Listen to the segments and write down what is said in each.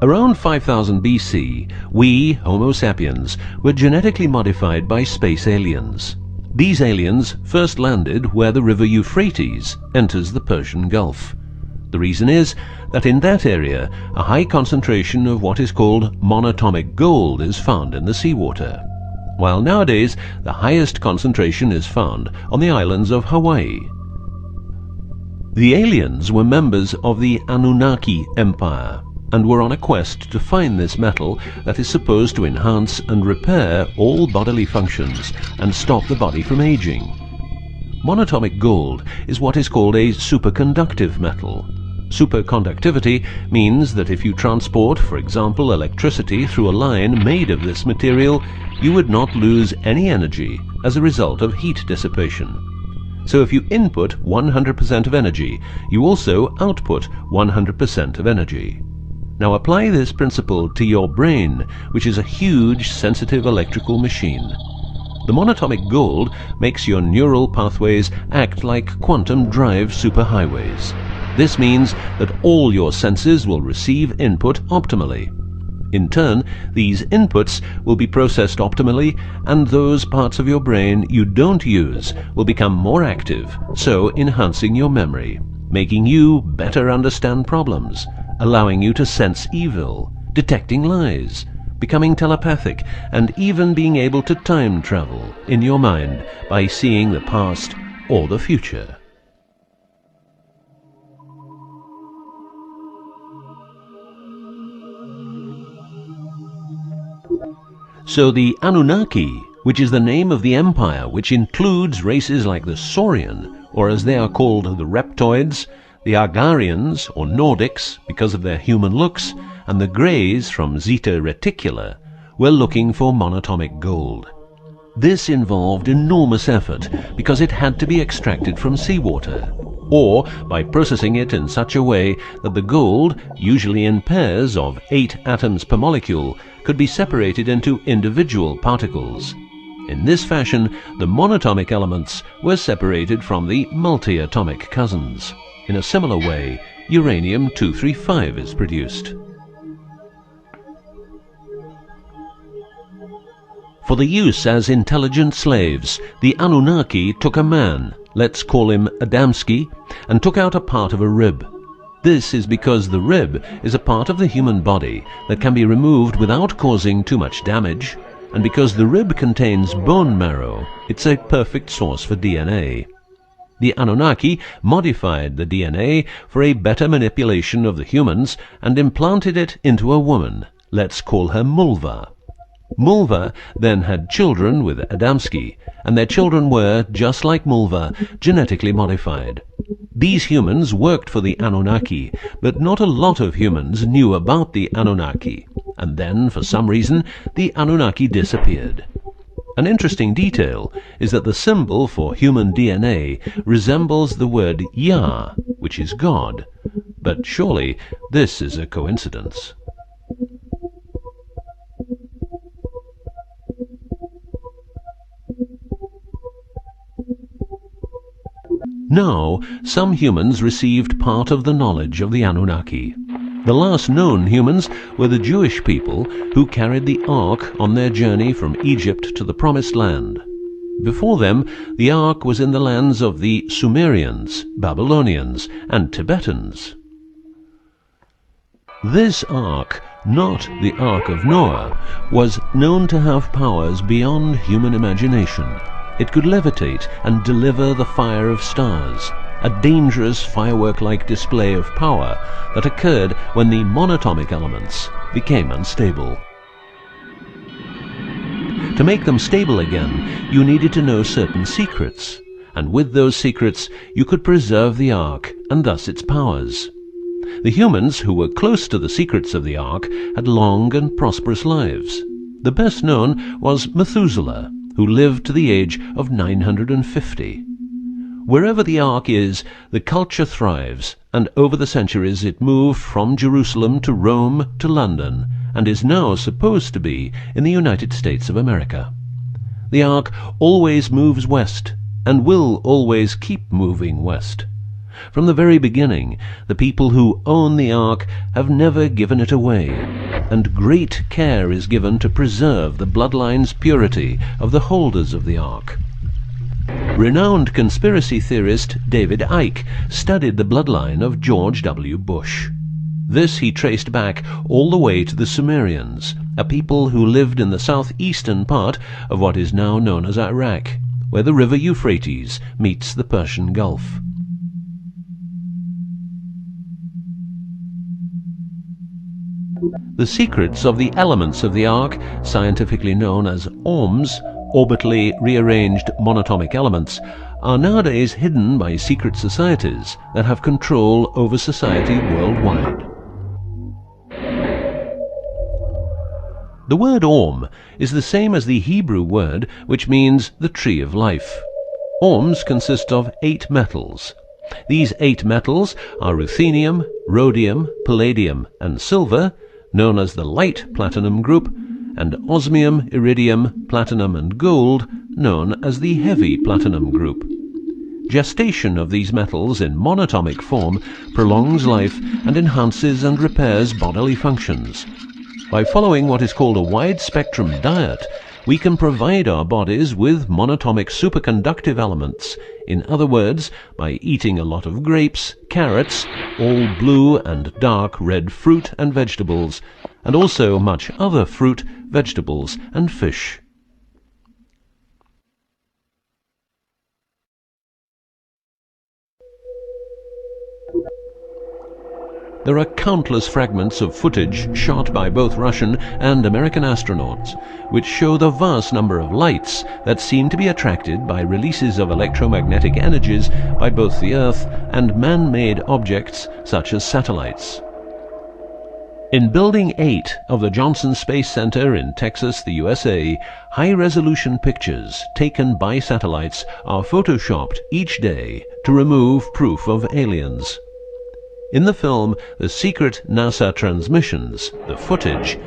Around 5000 BC, we, Homo sapiens, were genetically modified by space aliens. These aliens first landed where the river Euphrates enters the Persian Gulf. The reason is that in that area a high concentration of what is called monatomic gold is found in the seawater, while nowadays the highest concentration is found on the islands of Hawaii. The aliens were members of the Anunnaki Empire and were on a quest to find this metal that is supposed to enhance and repair all bodily functions and stop the body from aging. Monatomic gold is what is called a superconductive metal. Superconductivity means that if you transport, for example, electricity through a line made of this material, you would not lose any energy as a result of heat dissipation. So if you input 100% of energy, you also output 100% of energy. Now apply this principle to your brain, which is a huge sensitive electrical machine. The monatomic gold makes your neural pathways act like quantum drive superhighways. This means that all your senses will receive input optimally. In turn, these inputs will be processed optimally, and those parts of your brain you don't use will become more active, so enhancing your memory, making you better understand problems, allowing you to sense evil, detecting lies, becoming telepathic, and even being able to time travel in your mind by seeing the past or the future. So the Anunnaki, which is the name of the empire which includes races like the Saurian, or as they are called the Reptoids, the Argarians or Nordics because of their human looks, and the Greys from Zeta Reticula, were looking for monatomic gold. This involved enormous effort because it had to be extracted from seawater, or by processing it in such a way that the gold, usually in pairs of 8 atoms per molecule, could be separated into individual particles. In this fashion, the monatomic elements were separated from the multi-atomic cousins. In a similar way, uranium-235 is produced. For the use as intelligent slaves, the Anunnaki took a man, let's call him Adamski, and took out a part of a rib. This is because the rib is a part of the human body that can be removed without causing too much damage, and because the rib contains bone marrow, it's a perfect source for DNA. The Anunnaki modified the DNA for a better manipulation of the humans and implanted it into a woman, let's call her Mulva. Mulva then had children with Adamski, and their children were, just like Mulva, genetically modified. These humans worked for the Anunnaki, but not a lot of humans knew about the Anunnaki, and then, for some reason, the Anunnaki disappeared. An interesting detail is that the symbol for human DNA resembles the word Yah, which is God, but surely this is a coincidence. Now, some humans received part of the knowledge of the Anunnaki. The last known humans were the Jewish people who carried the Ark on their journey from Egypt to the Promised Land. Before them, the Ark was in the lands of the Sumerians, Babylonians, and Tibetans. This Ark, not the Ark of Noah, was known to have powers beyond human imagination. It could levitate and deliver the fire of stars, a dangerous firework-like display of power that occurred when the monatomic elements became unstable. To make them stable again, you needed to know certain secrets, and with those secrets you could preserve the Ark and thus its powers. The humans who were close to the secrets of the Ark had long and prosperous lives. The best known was Methuselah, who lived to the age of 950. Wherever the Ark is, the culture thrives, and over the centuries it moved from Jerusalem to Rome to London, and is now supposed to be in the United States of America. The Ark always moves west, and will always keep moving west. From the very beginning, the people who own the Ark have never given it away, and great care is given to preserve the bloodline's purity of the holders of the Ark. Renowned conspiracy theorist David Icke studied the bloodline of George W. Bush. This he traced back all the way to the Sumerians, a people who lived in the southeastern part of what is now known as Iraq, where the river Euphrates meets the Persian Gulf. The secrets of the elements of the Ark, scientifically known as ORMs, orbitally rearranged monatomic elements, are nowadays hidden by secret societies that have control over society worldwide. The word ORM is the same as the Hebrew word which means the tree of life. ORMs consist of 8 metals. These 8 metals are ruthenium, rhodium, palladium, and silver, known as the light platinum group, and osmium, iridium, platinum, and gold, known as the heavy platinum group. Gestation of these metals in monatomic form prolongs life and enhances and repairs bodily functions. By following what is called a wide-spectrum diet, we can provide our bodies with monatomic superconductive elements. In other words, by eating a lot of grapes, carrots, all blue and dark red fruit and vegetables, and also much other fruit, vegetables, and fish. There are countless fragments of footage shot by both Russian and American astronauts, which show the vast number of lights that seem to be attracted by releases of electromagnetic energies by both the Earth and man-made objects such as satellites. In Building 8 of the Johnson Space Center in Texas, the USA, high-resolution pictures taken by satellites are photoshopped each day to remove proof of aliens. In the film The Secret NASA Transmissions, the footage,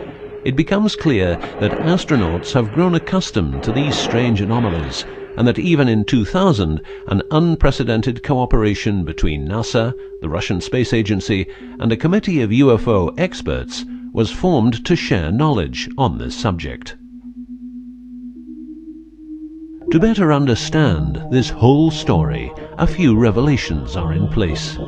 it becomes clear that astronauts have grown accustomed to these strange anomalies, and that even in 2000, an unprecedented cooperation between NASA, the Russian Space Agency, and a committee of UFO experts was formed to share knowledge on this subject. To better understand this whole story, a few revelations are in place.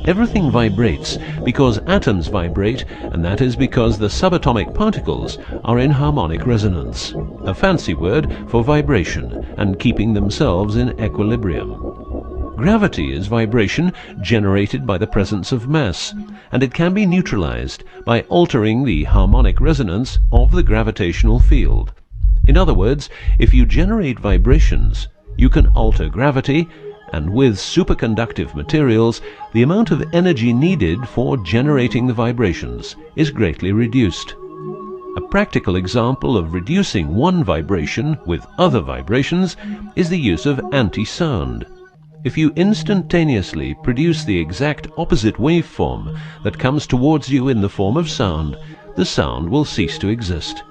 Everything vibrates because atoms vibrate, and that is because the subatomic particles are in harmonic resonance, a fancy word for vibration and keeping themselves in equilibrium. Gravity is vibration generated by the presence of mass, and it can be neutralized by altering the harmonic resonance of the gravitational field. In other words, if you generate vibrations, you can alter gravity, and with superconductive materials, the amount of energy needed for generating the vibrations is greatly reduced. A practical example of reducing one vibration with other vibrations is the use of anti-sound. If you instantaneously produce the exact opposite waveform that comes towards you in the form of sound, the sound will cease to exist.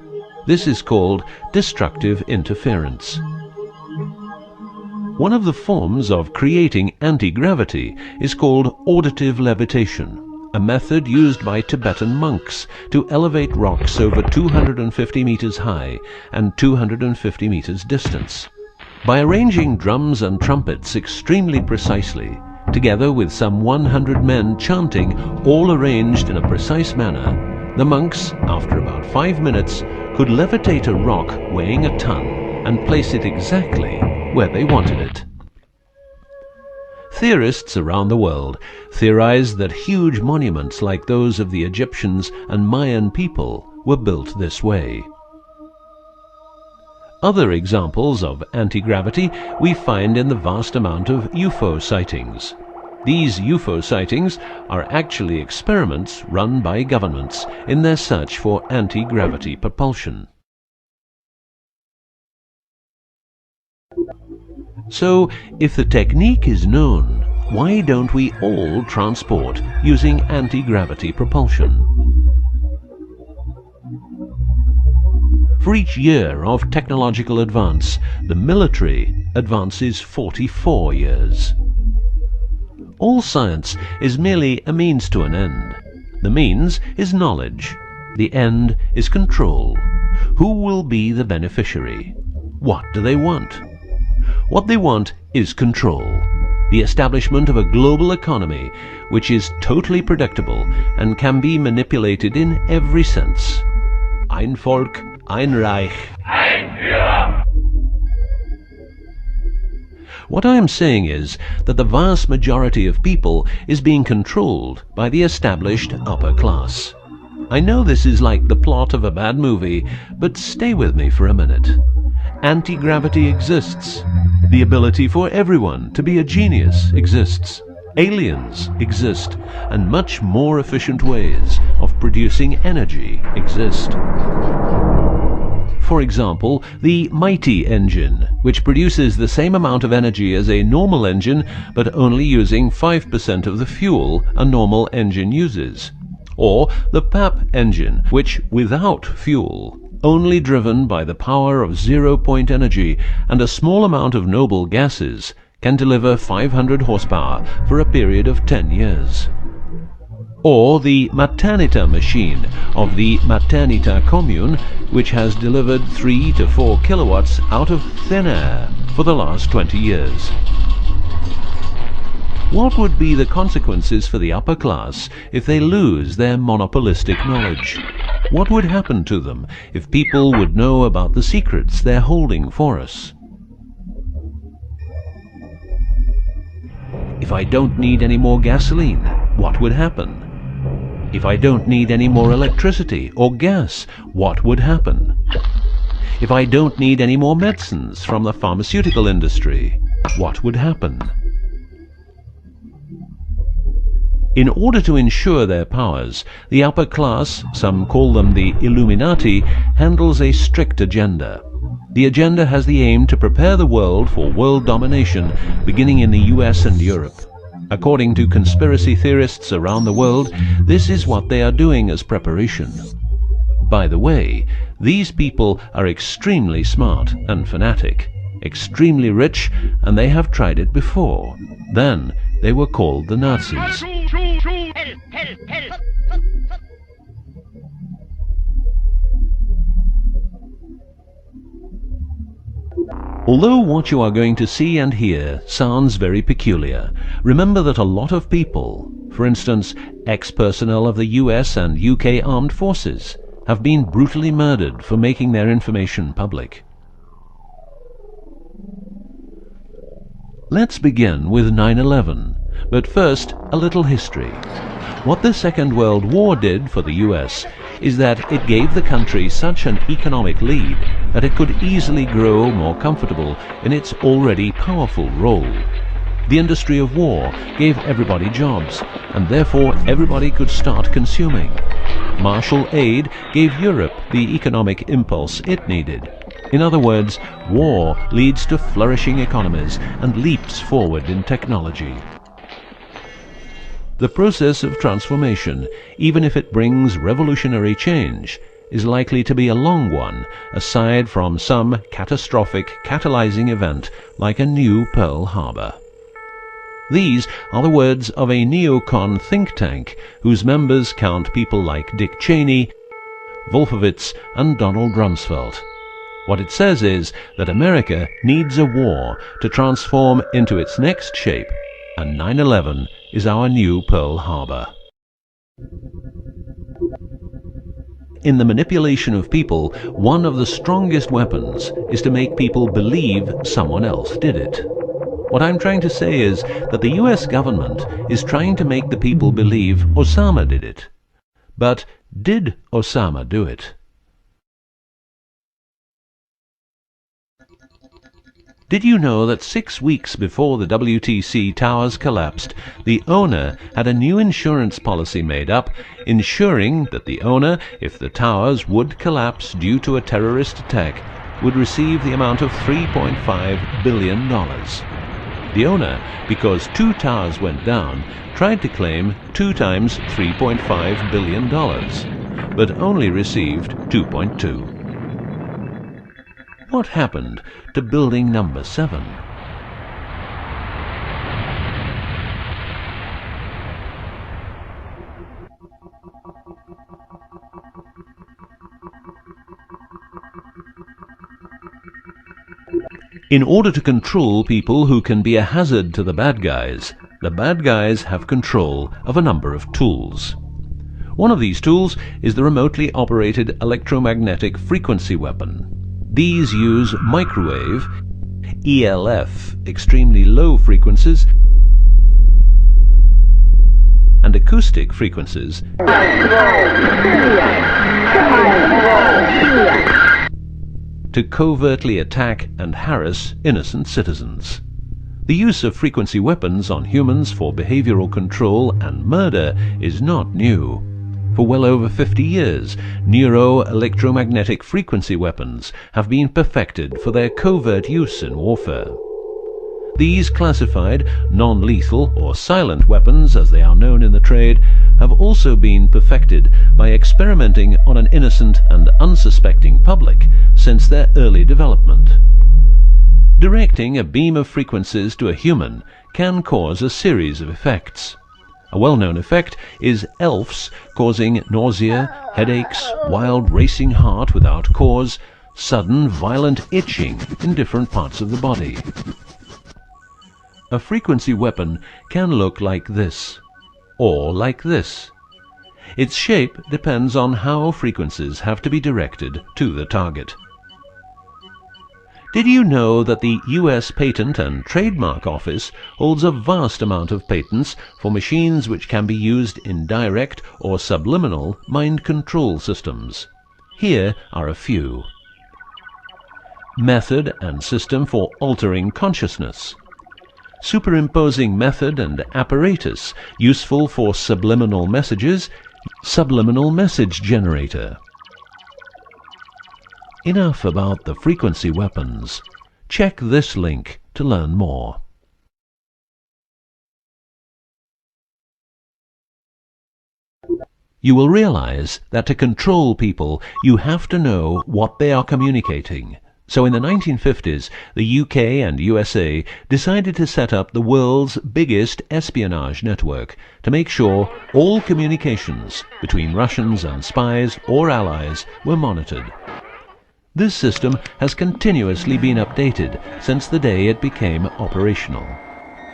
This is called destructive interference. One of the forms of creating anti-gravity is called auditive levitation, a method used by Tibetan monks to elevate rocks over 250 meters high and 250 meters distance. By arranging drums and trumpets extremely precisely, together with some 100 men chanting, all arranged in a precise manner, the monks, after about 5 minutes, could levitate a rock weighing a ton and place it exactly where they wanted it. Theorists around the world theorize that huge monuments like those of the Egyptians and Mayan people were built this way. Other examples of anti-gravity we find in the vast amount of UFO sightings. These UFO sightings are actually experiments run by governments in their search for anti-gravity propulsion. So, if the technique is known, why don't we all transport using anti-gravity propulsion? For each year of technological advance, the military advances 44 years. All science is merely a means to an end. The means is knowledge. The end is control. Who will be the beneficiary? What do they want? What they want is control. The establishment of a global economy which is totally predictable and can be manipulated in every sense. Ein Volk, ein Reich, ein Führer. What I am saying is that the vast majority of people is being controlled by the established upper class. I know this is like the plot of a bad movie, but stay with me for a minute. Anti-gravity exists. The ability for everyone to be a genius exists. Aliens exist, and much more efficient ways of producing energy exist. For example, the mighty engine, which produces the same amount of energy as a normal engine, but only using 5% of the fuel a normal engine uses. Or the PAP engine, which without fuel, only driven by the power of zero-point energy and a small amount of noble gases, can deliver 500 horsepower for a period of 10 years. Or the Maternita machine of the Maternita commune, which has delivered 3 to 4 kilowatts out of thin air for the last 20 years. What would be the consequences for the upper class if they lose their monopolistic knowledge? What would happen to them if people would know about the secrets they're holding for us? If I don't need any more gasoline, what would happen? If I don't need any more electricity or gas, what would happen? If I don't need any more medicines from the pharmaceutical industry, what would happen? In order to ensure their powers, the upper class, some call them the Illuminati, handles a strict agenda. The agenda has the aim to prepare the world for world domination, beginning in the US and Europe. According to conspiracy theorists around the world, this is what they are doing as preparation. By the way, these people are extremely smart and fanatic, extremely rich, and they have tried it before. Then they were called the Nazis. Although what you are going to see and hear sounds very peculiar, remember that a lot of people, for instance, ex-personnel of the US and UK armed forces, have been brutally murdered for making their information public. Let's begin with 9/11, but first a little history. What the Second World War did for the US is that it gave the country such an economic lead that it could easily grow more comfortable in its already powerful role. The industry of war gave everybody jobs, and therefore everybody could start consuming. Marshall aid gave Europe the economic impulse it needed. In other words, war leads to flourishing economies and leaps forward in technology. The process of transformation, even if it brings revolutionary change, is likely to be a long one, aside from some catastrophic catalyzing event like a new Pearl Harbor. These are the words of a neocon think tank whose members count people like Dick Cheney, Wolfowitz, and Donald Rumsfeld. What it says is that America needs a war to transform into its next shape, and 9/11 is our new Pearl Harbor. In the manipulation of people, one of the strongest weapons is to make people believe someone else did it. What I'm trying to say is that the US government is trying to make the people believe Osama did it. But did Osama do it? Did you know that 6 weeks before the WTC towers collapsed, the owner had a new insurance policy made up, ensuring that the owner, if the towers would collapse due to a terrorist attack, would receive the amount of $3.5 billion. The owner, because 2 towers went down, tried to claim 2 times $3.5 billion, but only received 2.2. What happened to building number 7? In order to control people who can be a hazard to the bad guys have control of a number of tools. One of these tools is the remotely operated electromagnetic frequency weapon. These use microwave, ELF, extremely low frequencies, and acoustic frequencies to covertly attack and harass innocent citizens. The use of frequency weapons on humans for behavioral control and murder is not new. For well over 50 years, neuro-electromagnetic frequency weapons have been perfected for their covert use in warfare. These classified, non-lethal or silent weapons, as they are known in the trade, have also been perfected by experimenting on an innocent and unsuspecting public since their early development. Directing a beam of frequencies to a human can cause a series of effects. A well-known effect is ELFs causing nausea, headaches, wild racing heart without cause, sudden violent itching in different parts of the body. A frequency weapon can look like this, or like this. Its shape depends on how frequencies have to be directed to the target. Did you know that the US Patent and Trademark Office holds a vast amount of patents for machines which can be used in direct or subliminal mind control systems? Here are a few. Method and system for altering consciousness. Superimposing method and apparatus useful for subliminal messages, subliminal message generator. Enough about the frequency weapons. Check this link to learn more. You will realize that to control people, you have to know what they are communicating. So in the 1950s, the UK and USA decided to set up the world's biggest espionage network to make sure all communications between Russians and spies or allies were monitored. This system has continuously been updated since the day it became operational.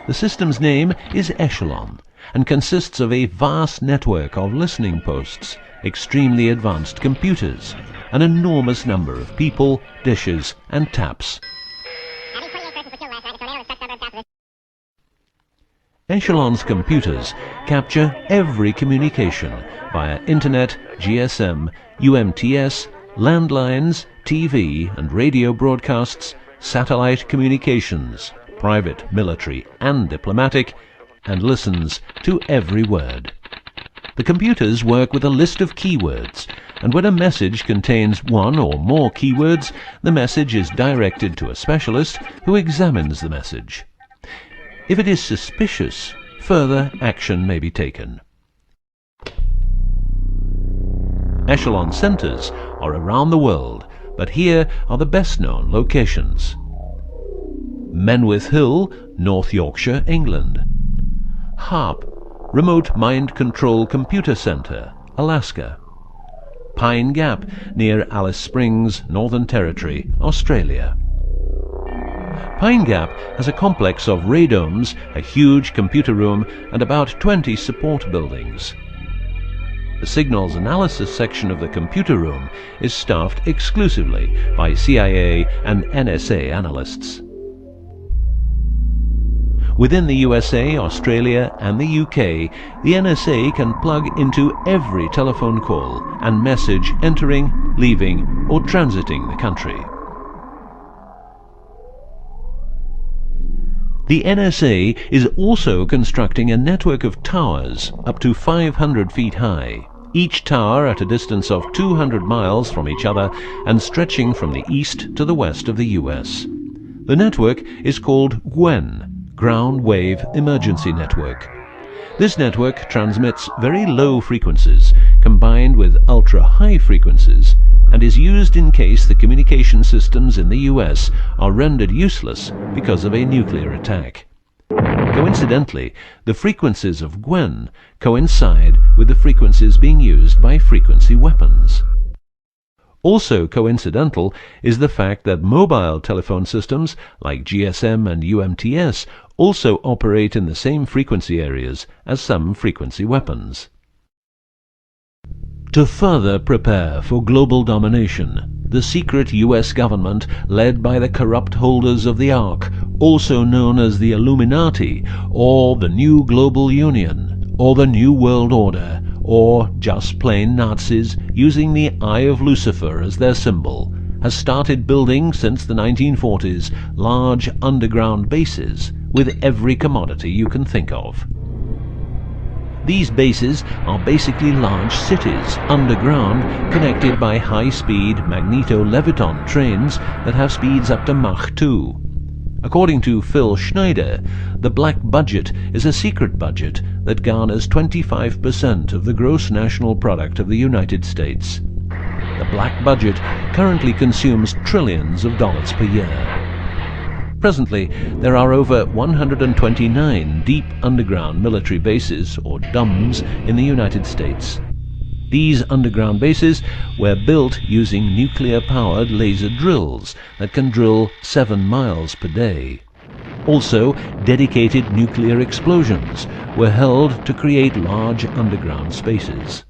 The system's name is Echelon and consists of a vast network of listening posts, extremely advanced computers, an enormous number of people, dishes, and taps. Echelon's computers capture every communication via Internet, GSM, UMTS, landlines, TV and radio broadcasts, satellite communications, private, military, and diplomatic, and listens to every word. The computers work with a list of keywords, and when a message contains one or more keywords, the message is directed to a specialist who examines the message. If it is suspicious, further action may be taken. Echelon centers are around the world, but here are the best-known locations. Menwith Hill, North Yorkshire, England. HARP, Remote Mind Control Computer Center, Alaska. Pine Gap, near Alice Springs, Northern Territory, Australia. Pine Gap has a complex of radomes, a huge computer room, and about 20 support buildings. The signals analysis section of the computer room is staffed exclusively by CIA and NSA analysts. Within the USA, Australia, and the UK, the NSA can plug into every telephone call and message entering, leaving, or transiting the country. The NSA is also constructing a network of towers up to 500 feet high, each tower at a distance of 200 miles from each other and stretching from the east to the west of the US. The network is called GWEN, Ground Wave Emergency Network. This network transmits very low frequencies combined with ultra-high frequencies and is used in case the communication systems in the US are rendered useless because of a nuclear attack. Coincidentally, the frequencies of Gwen coincide with the frequencies being used by frequency weapons. Also coincidental is the fact that mobile telephone systems like GSM and UMTS also operate in the same frequency areas as some frequency weapons. To further prepare for global domination, the secret US government, led by the corrupt holders of the Ark, also known as the Illuminati, or the New Global Union, or the New World Order, or just plain Nazis using the Eye of Lucifer as their symbol, has started building since the 1940s large underground bases with every commodity you can think of. These bases are basically large cities underground, connected by high-speed magneto-leviton trains that have speeds up to Mach 2. According to Phil Schneider, the black budget is a secret budget that garners 25% of the gross national product of the United States. The black budget currently consumes trillions of dollars per year. Presently, there are over 129 deep underground military bases, or DUMBs, in the United States. These underground bases were built using nuclear-powered laser drills that can drill 7 miles per day. Also, dedicated nuclear explosions were held to create large underground spaces.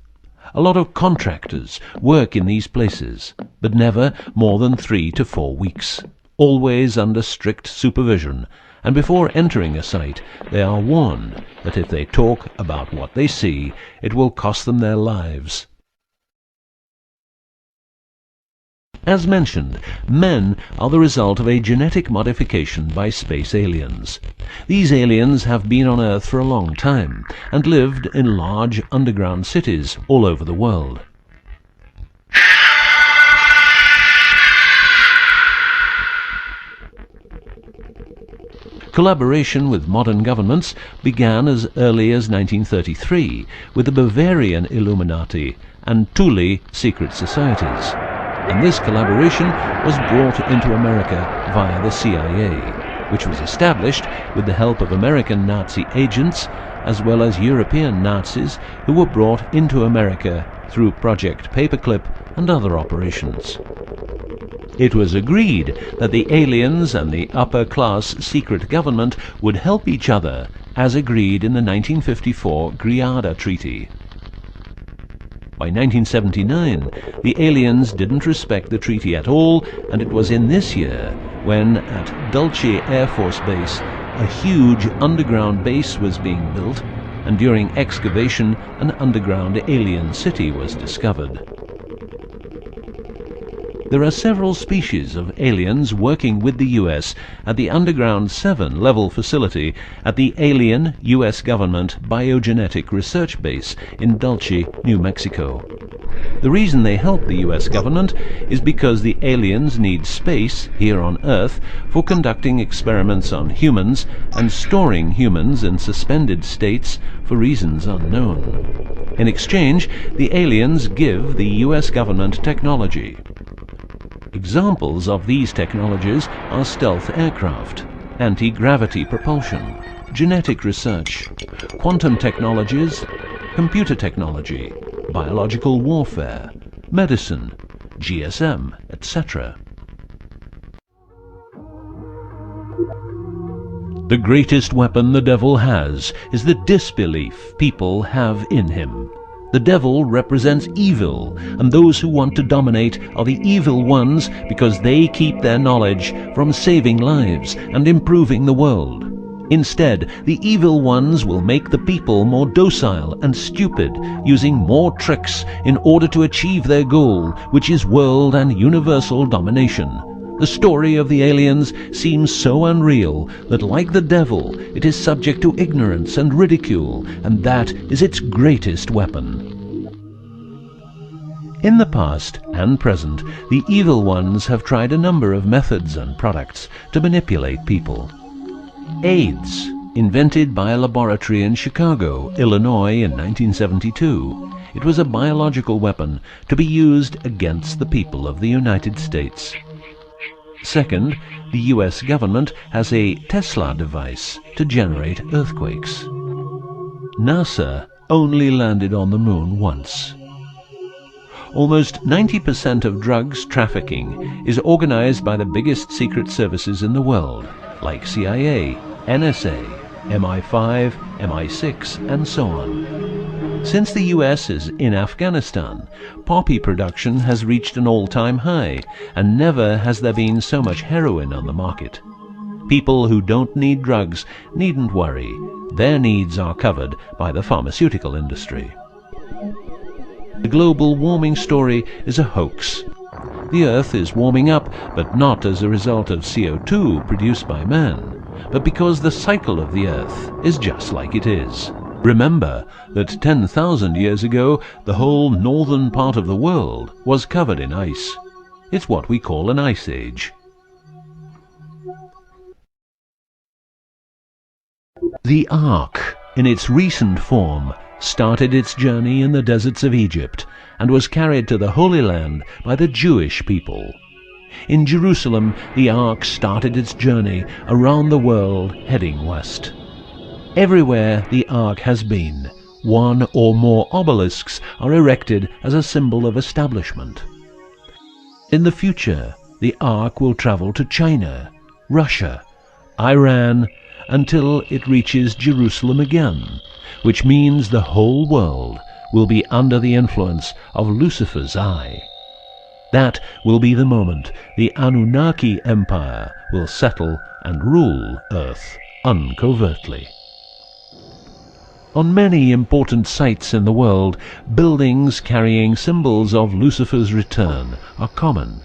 A lot of contractors work in these places, but never more than 3 to 4 weeks. Always under strict supervision, and before entering a site they are warned that if they talk about what they see, it will cost them their lives. As mentioned, men are the result of a genetic modification by space aliens. These aliens have been on Earth for a long time and lived in large underground cities all over the world. Collaboration with modern governments began as early as 1933 with the Bavarian Illuminati and Thule secret societies, and this collaboration was brought into America via the CIA, which was established with the help of American Nazi agents as well as European Nazis who were brought into America through Project Paperclip and other operations. It was agreed that the aliens and the upper-class secret government would help each other, as agreed in the 1954 Greada Treaty. By 1979, the aliens didn't respect the treaty at all, and it was in this year when, at Dulce Air Force Base, a huge underground base was being built, and during excavation, an underground alien city was discovered. There are several species of aliens working with the US at the Underground 7 level facility at the Alien US Government Biogenetic Research Base in Dulce, New Mexico. The reason they help the US government is because the aliens need space here on Earth for conducting experiments on humans and storing humans in suspended states for reasons unknown. In exchange, the aliens give the US government technology. Examples of these technologies are stealth aircraft, anti-gravity propulsion, genetic research, quantum technologies, computer technology, biological warfare, medicine, GSM, etc. The greatest weapon the devil has is the disbelief people have in him. The devil represents evil, and those who want to dominate are the evil ones because they keep their knowledge from saving lives and improving the world. Instead, the evil ones will make the people more docile and stupid, using more tricks in order to achieve their goal, which is world and universal domination. The story of the aliens seems so unreal that, like the devil, it is subject to ignorance and ridicule, and that is its greatest weapon. In the past and present, the evil ones have tried a number of methods and products to manipulate people. AIDS, invented by a laboratory in Chicago, Illinois in 1972. It was a biological weapon to be used against the people of the United States. Second, the US government has a Tesla device to generate earthquakes. NASA only landed on the moon once. Almost 90% of drugs trafficking is organized by the biggest secret services in the world, like CIA, NSA, MI5, MI6, and so on. Since the US is in Afghanistan, poppy production has reached an all-time high, and never has there been so much heroin on the market. People who don't need drugs needn't worry. Their needs are covered by the pharmaceutical industry. The global warming story is a hoax. The Earth is warming up, but not as a result of CO2 produced by man, but because the cycle of the Earth is just like it is. Remember that 10,000 years ago, the whole northern part of the world was covered in ice. It's what we call an ice age. The Ark, in its recent form, started its journey in the deserts of Egypt and was carried to the Holy Land by the Jewish people. In Jerusalem, the Ark started its journey around the world heading west. Everywhere the Ark has been, one or more obelisks are erected as a symbol of establishment. In the future, the Ark will travel to China, Russia, Iran, until it reaches Jerusalem again, which means the whole world will be under the influence of Lucifer's eye. That will be the moment the Anunnaki Empire will settle and rule Earth uncovertly. On many important sites in the world, buildings carrying symbols of Lucifer's return are common.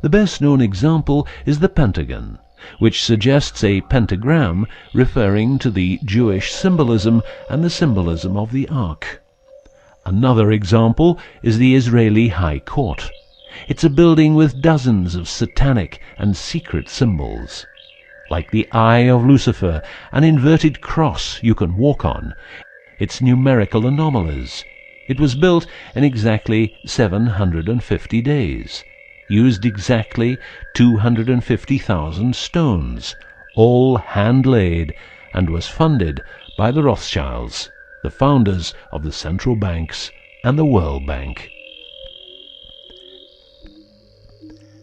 The best-known example is the Pentagon, which suggests a pentagram referring to the Jewish symbolism and the symbolism of the Ark. Another example is the Israeli High Court. It's a building with dozens of satanic and secret symbols. Like the eye of Lucifer, an inverted cross you can walk on, its numerical anomalies. It was built in exactly 750 days. Used exactly 250,000 stones, all hand-laid, and was funded by the Rothschilds, the founders of the central banks and the World Bank.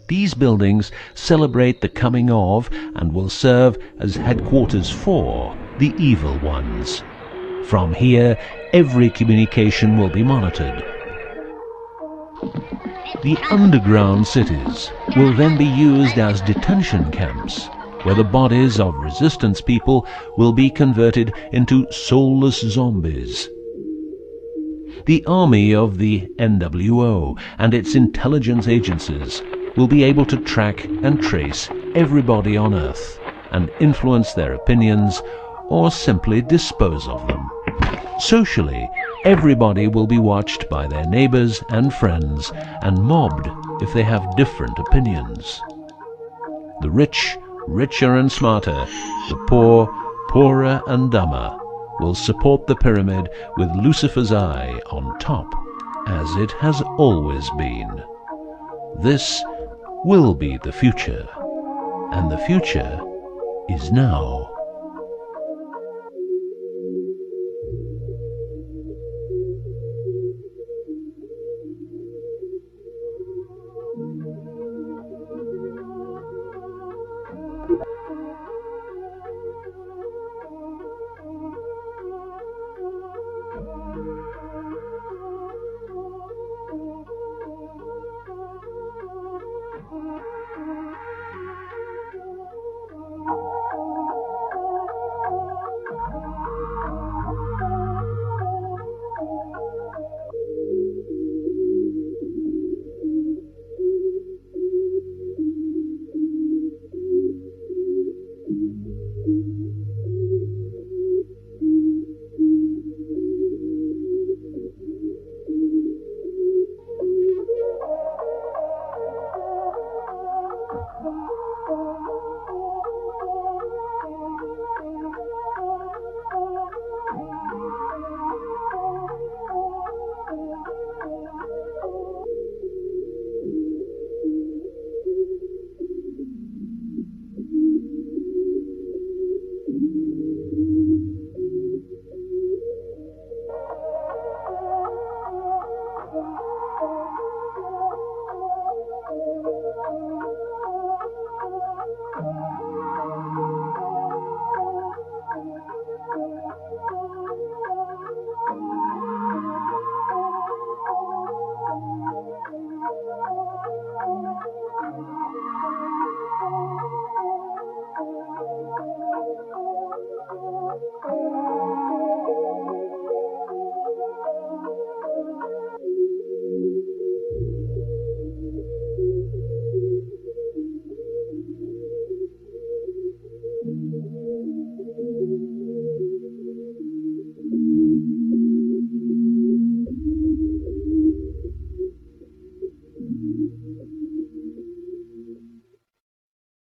These buildings celebrate the coming of and will serve as headquarters for the evil ones. From here, every communication will be monitored. The underground cities will then be used as detention camps, where the bodies of resistance people will be converted into soulless zombies. The army of the NWO and its intelligence agencies will be able to track and trace everybody on Earth and influence their opinions or simply dispose of them. Socially, everybody will be watched by their neighbors and friends and mobbed if they have different opinions. The rich, richer and smarter, the poor, poorer and dumber, will support the pyramid with Lucifer's eye on top, as it has always been. This will be the future, and the future is now.